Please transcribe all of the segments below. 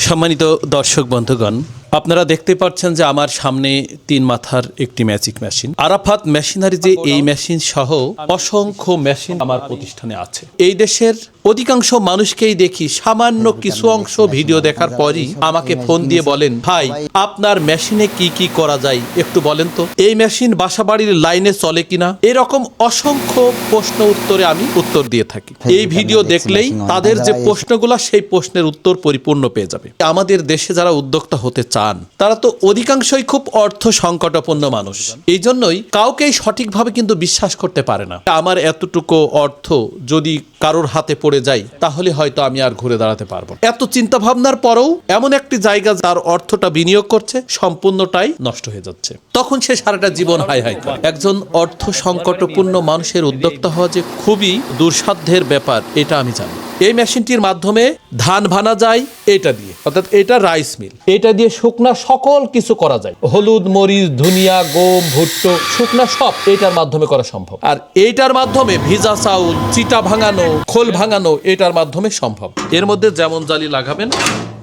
সম্মানিত দর্শক বন্ধুগণ, আপনারা দেখতে পাচ্ছেন যে আমার সামনে 3 মাথার একটি ম্যাজিক মেশিন। আরাফাত মেশিনারি যে এই মেশিন সহ অসংখ্য মেশিন আমার প্রতিষ্ঠানে আছে। এই দেশের অধিকাংশ মানুষকেই দেখি সামান্য কিছু অংশ ভিডিও দেখার পরই আমাকে ফোন দিয়ে বলেন, ভাই আপনার মেশিনে কি কি করা যায় একটু বলেন তো, এই মেশিন বাসাবাড়ির লাইনে চলে কিনা, এরকম অসংখ্য প্রশ্ন উত্তরে আমি উত্তর দিয়ে থাকি। এই ভিডিও দেখলেই তাদের যে প্রশ্নগুলো সেই প্রশ্নের উত্তর পরিপূর্ণ পেয়ে যাবে। আমাদের দেশে যারা উদ্যোক্তা হতে চান তারা তো অধিকাংশই খুব অর্থ সংকটাপন্ন মানুষ, এই জন্যই কাউকেই সঠিকভাবে কিন্তু বিশ্বাস করতে পারে না। আমার এতটুকু অর্থ যদি কারোর হাতে পড়ে যায় তাহলে হয়তো আমি আর ঘুরে দাঁড়াতে পারবো। এত চিন্তা ভাবনার পরেও এমন একটি জায়গা যার অর্থটা বিনিয়োগ করছে সম্পূর্ণটাই নষ্ট হয়ে যাচ্ছে, তখন সে সারাটা জীবন হাই হাই করে। একজন অর্থ সংকটপূর্ণ মানুষের উদ্যোক্তা হওয়া যে খুবই দুঃসাধ্যের ব্যাপার এটা আমি জানি। এই মেশিনটির মাধ্যমে ধান ভানা যায় এটা দিয়ে, অর্থাৎ এটা রাইস মিল, এটা দিয়ে শুকনা সকল কিছু করা যায়। হলুদ, মরিচ, ধনিয়া, গম, ভুট্টো, শুকনা সব এটার মাধ্যমে করা সম্ভব। আর এইটার মাধ্যমে ভিজা চাউল, চিটা ভাঙানো, খোল ভাঙানো এটার মাধ্যমে সম্ভব। এর মধ্যে যেমন জালি লাগাবেন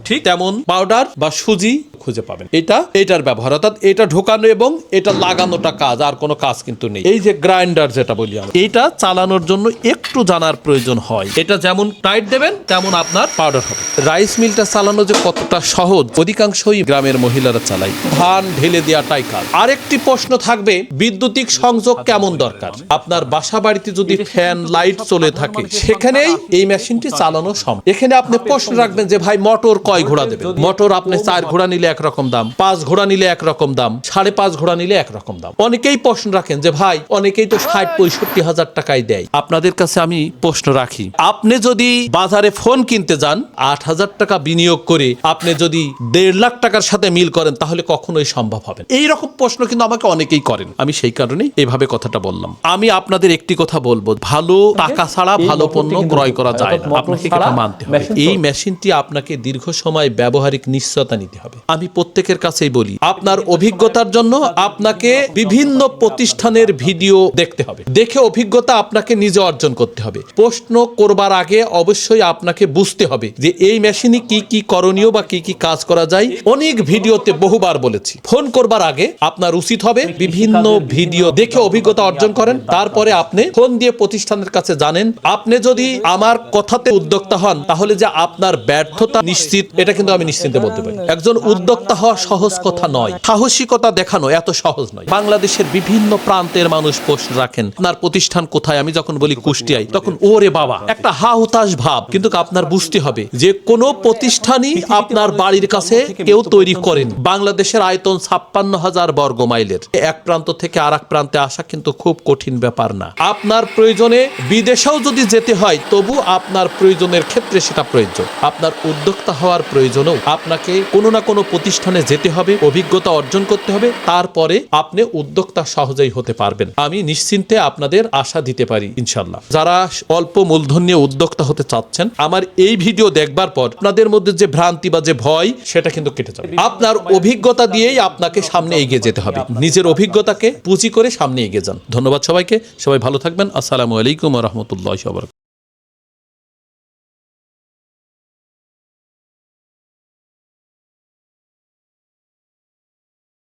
ঠিক তেমন পাউডার বা সুজি খুঁজে পাবেন। এটার ব্যবহার, অর্থাৎ এটা ঢোকানো এবং এটা লাগানোটা কাজ, আর কোনো কাজ কিন্তু নেই। এই যে গ্রাইন্ডার যেটা বলি আমরা, এটা চালানোর জন্য একটু জানার প্রয়োজন হয়। এটা যেমন টাইট দেবেন তেমন আপনার পাউডার হবে। রাইস মিলটা চালানো যে কতটা সহজ অধিকাংশই গ্রামের মহিলারা চালায়, ধান ঢেলে দেওয়াটাই কাজ। আরেকটি প্রশ্ন থাকবে, বিদ্যুতিক সংযোগ কেমন দরকার। আপনার বাসা বাড়িতে যদি ফ্যান লাইট চলে থাকে সেখানেই এই মেশিনটি চালানো সম্ভব। এখানে আপনি প্রশ্ন রাখবেন যে ভাই মোটর কয় ঘোড়া দেবেন। মোটর আপনি 4 ঘোড়া নিলে একরকম দাম, 5 ঘোড়া নিলে একরকম দাম, 5.5 ঘোড়া নিলে একরকম দাম। অনেকেই প্রশ্ন রাখেন যে ভাই অনেকেই তো 60-65 হাজার টাকায় দেয়। আপনাদের কাছে আমি প্রশ্ন রাখি, আপনি যদি বাজারে ফোন কিনতে যান 8 হাজার টাকা বিনিয়োগ করে আপনি যদি 1.5 লাখ টাকার সাথে মিল করেন তাহলে কখনোই সম্ভব হবে না। এইরকম প্রশ্ন কিন্তু আমাকে অনেকেই করেন। আমি সেই কারণেই এইভাবে কথাটা বললাম। আমি আপনাদের একটি কথা বলবো, ভালো টাকা ছাড়া ভালো পণ্য ক্রয় করা যায় না, আপনাকে এটা মানতে হবে। এই মেশিনটি আপনাকে দীর্ঘ সময় ব্যবহারিক নিশ্চয়তা নিতে হবে। আমি প্রত্যেকের কাছেই বলি, আপনার অভিজ্ঞতার জন্য আপনাকে বিভিন্ন প্রতিষ্ঠানের ভিডিও দেখতে হবে, দেখে অভিজ্ঞতা আপনাকে নিজে অর্জন করতে হবে। প্রশ্ন করবার আগে অবশ্যই আপনাকে বুঝতে হবে যে এই মেশিনে কি কি করণীয় বা কি কি কাজ করা যায়। অনেক ভিডিওতে বহুবার বলেছি, ফোন করবার আগে আপনার উচিত হবে বিভিন্ন ভিডিও দেখে অভিজ্ঞতা অর্জন করেন, তারপরে আপনি ফোন দিয়ে প্রতিষ্ঠানের কাছে জানেন। আপনি যদি আমার কথাতে উদ্যোক্তা হন তাহলে যে আপনার ব্যর্থতা নিশ্চিত, এটা কিন্তু আমি নিশ্চিন্তে বলতে পারি। একজন উদ্যোক্তা হওয়া সহজ কথা নয়, সাহসিকতা দেখানো এত সহজ নয়। বাংলাদেশের বিভিন্ন প্রান্তের মানুষ প্রশ্ন রাখেন আপনার প্রতিষ্ঠান কোথায়। আমি যখন বলি কুষ্টিয়ায় তখন ওরে বাবা একটা হা হুতাশ ভাব। কিন্তু আপনার বুঝতে হবে যে কোনো প্রতিষ্ঠানই আপনার বাড়ির কাছে কেউ তৈরি করেন। বাংলাদেশের আয়তন 56,000 বর্গ মাইলের, এক প্রান্ত থেকে আর এক প্রান্তে আসা কিন্তু খুব কঠিন ব্যাপার না। আপনার প্রয়োজনে বিদেশেও যদি যেতে হয় তবু আপনার প্রয়োজনের ক্ষেত্রে সেটা প্রয়োজন। আপনার উদ্যোক্তা হওয়ার প্রয়োজনেও আপনাকে কোনো না কোনো প্রতিষ্ঠানে যেতে হবে, অভিজ্ঞতা অর্জন করতে হবে, তারপরে আপনি উদ্যোক্তা সহজেই হতে পারবেন। আমি নিশ্চিন্তে আপনাদের আশা দিতে পারি ইনশাল্লাহ। যারা অল্প মূলধন নিয়ে উদ্যোক্তা হতে চাচ্ছেন, আমার এই ভিডিও দেখবার পর আপনাদের মধ্যে যে ভ্রান্তি বা যে ভয় সেটা কিন্তু কেটে যাবে। আপনার অভিজ্ঞতা দিয়েই আপনাকে সামনে এগিয়ে যেতে হবে। নিজের অভিজ্ঞতাকে পুঁজি করে সামনে এগিয়ে যান। ধন্যবাদ সবাইকে, সবাই ভালো থাকবেন। আসসালামু আলাইকুম ওয়া রাহমাতুল্লাহি ওয়া বারাকাতুহু।